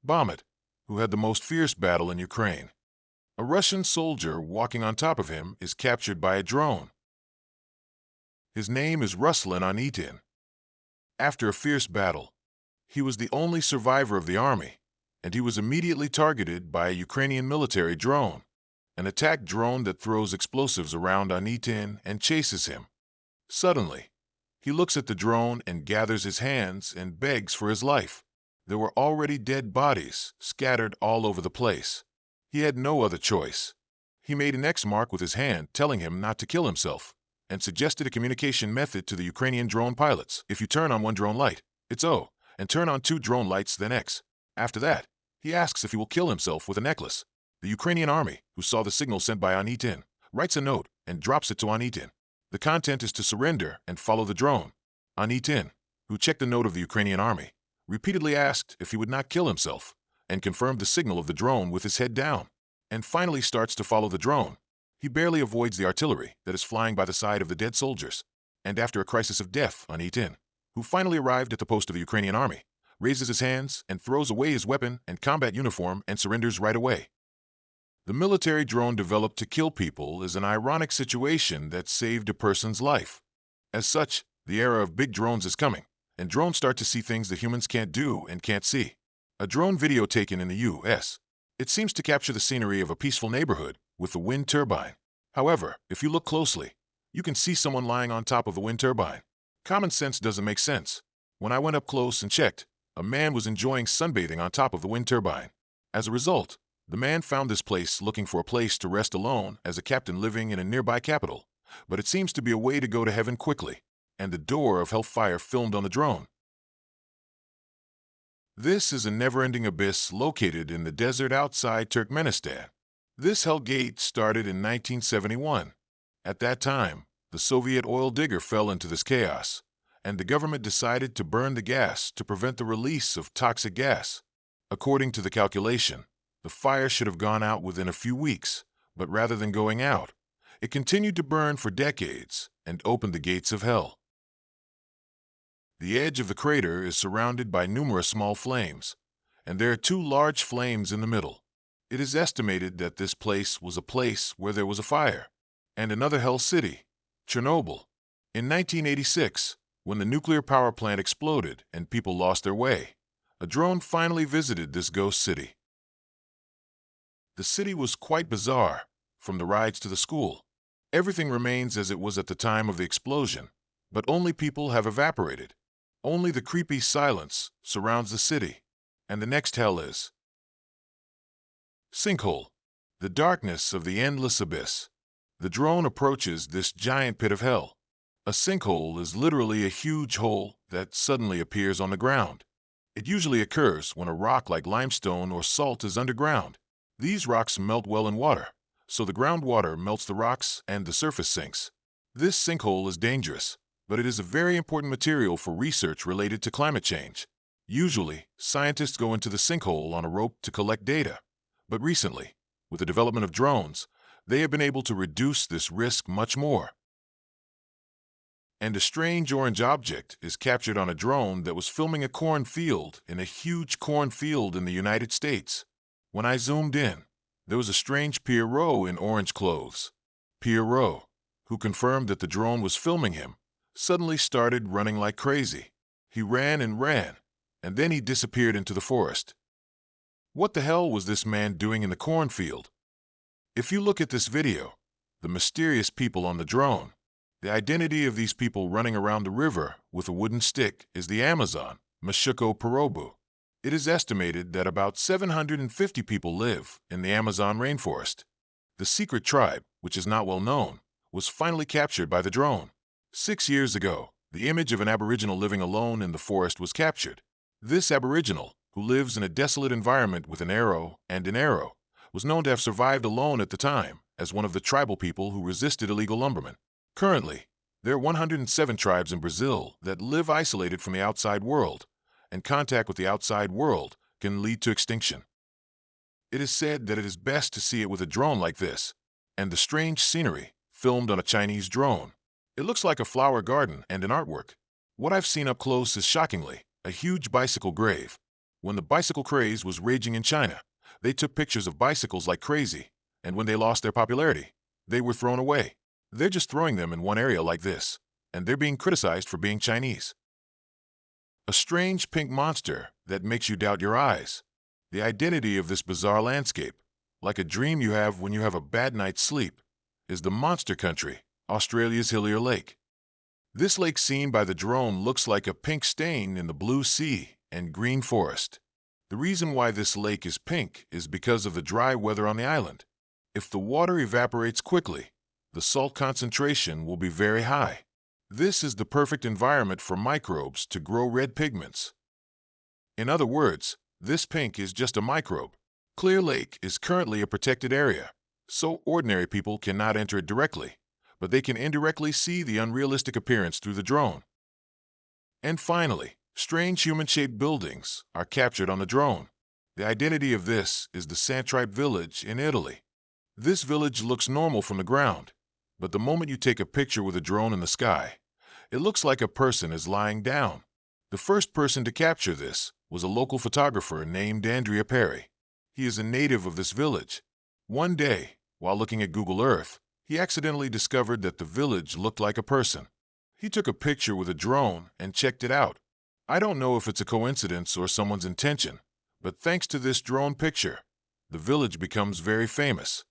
Bakhmut, who had the most fierce battle in Ukraine. A Russian soldier walking on top of him is captured by a drone. His name is Ruslan Anitin. After a fierce battle, he was the only survivor of the army, and he was immediately targeted by a Ukrainian military drone, an attack drone that throws explosives around Anitin and chases him. Suddenly, he looks at the drone and gathers his hands and begs for his life. There were already dead bodies scattered all over the place. He had no other choice. He made an X mark with his hand telling him not to kill himself, and suggested a communication method to the Ukrainian drone pilots. If you turn on one drone light, it's O, and turn on two drone lights, then X. After that, he asks if he will kill himself with a necklace. The Ukrainian army, who saw the signal sent by Anitin, writes a note and drops it to Anitin. The content is to surrender and follow the drone. Anitin, who checked the note of the Ukrainian army, repeatedly asked if he would not kill himself, and confirmed the signal of the drone with his head down, and finally starts to follow the drone. He barely avoids the artillery that is flying by the side of the dead soldiers, and after a crisis of death, Anitin, who finally arrived at the post of the Ukrainian army, raises his hands and throws away his weapon and combat uniform and surrenders right away. The military drone developed to kill people is an ironic situation that saved a person's life. As such, the era of big drones is coming, and drones start to see things that humans can't do and can't see. A drone video taken in the U.S. It seems to capture the scenery of a peaceful neighborhood with a wind turbine. However, if you look closely, you can see someone lying on top of a wind turbine. Common sense doesn't make sense. When I went up close and checked, a man was enjoying sunbathing on top of the wind turbine. As a result, the man found this place looking for a place to rest alone as a captain living in a nearby capital, but it seems to be a way to go to heaven quickly, and the door of hellfire filmed on the drone. This is a never-ending abyss located in the desert outside Turkmenistan. This hell gate started in 1971. At that time, the Soviet oil digger fell into this chaos, and the government decided to burn the gas to prevent the release of toxic gas. According to the calculation, the fire should have gone out within a few weeks, but rather than going out, it continued to burn for decades and opened the gates of hell. The edge of the crater is surrounded by numerous small flames, and there are two large flames in the middle. It is estimated that this place was a place where there was a fire, and another hell city, Chernobyl. In 1986, when the nuclear power plant exploded and people lost their way, a drone finally visited this ghost city. The city was quite bizarre, from the rides to the school. Everything remains as it was at the time of the explosion, but only people have evaporated. Only the creepy silence surrounds the city, and the next hell is Sinkhole, the darkness of the endless abyss. The drone approaches this giant pit of hell. A sinkhole is literally a huge hole that suddenly appears on the ground. It usually occurs when a rock like limestone or salt is underground. These rocks melt well in water, so the groundwater melts the rocks and the surface sinks. This sinkhole is dangerous, but it is a very important material for research related to climate change. Usually, scientists go into the sinkhole on a rope to collect data, but recently, with the development of drones, they have been able to reduce this risk much more. And a strange orange object is captured on a drone that was filming a cornfield in a huge cornfield in the United States. When I zoomed in, there was a strange Pierrot in orange clothes. Pierrot, who confirmed that the drone was filming him, suddenly started running like crazy. He ran, and then he disappeared into the forest. What the hell was this man doing in the cornfield? If you look at this video, the mysterious people on the drone, the identity of these people running around the river with a wooden stick is the Amazon, Mashuko Purobu. It is estimated that about 750 people live in the Amazon rainforest. The secret tribe, which is not well known, was finally captured by the drone. 6 years ago, the image of an Aboriginal living alone in the forest was captured. This Aboriginal, who lives in a desolate environment with an arrow, was known to have survived alone at the time as one of the tribal people who resisted illegal lumbermen. Currently, there are 107 tribes in Brazil that live isolated from the outside world, and contact with the outside world can lead to extinction. It is said that it is best to see it with a drone like this, and the strange scenery filmed on a Chinese drone. It looks like a flower garden and an artwork. What I've seen up close is shockingly a huge bicycle grave. When the bicycle craze was raging in China, they took pictures of bicycles like crazy, and when they lost their popularity, they were thrown away. They're just throwing them in one area like this, and they're being criticized for being Chinese. A strange pink monster that makes you doubt your eyes. The identity of this bizarre landscape, like a dream you have when you have a bad night's sleep, is the Monster Country, Australia's Hillier Lake. This lake seen by the drone looks like a pink stain in the blue sea and green forest. The reason why this lake is pink is because of the dry weather on the island. If the water evaporates quickly, the salt concentration will be very high. This is the perfect environment for microbes to grow red pigments. In other words, this pink is just a microbe. Clear Lake is currently a protected area, so ordinary people cannot enter it directly, but they can indirectly see the unrealistic appearance through the drone. And finally, strange human-shaped buildings are captured on the drone. The identity of this is the Santripe village in Italy. This village looks normal from the ground, but the moment you take a picture with a drone in the sky, it looks like a person is lying down. The first person to capture this was a local photographer named Andrea Perry. He is a native of this village. One day, while looking at Google Earth, he accidentally discovered that the village looked like a person. He took a picture with a drone and checked it out. I don't know if it's a coincidence or someone's intention, but thanks to this drone picture, the village becomes very famous.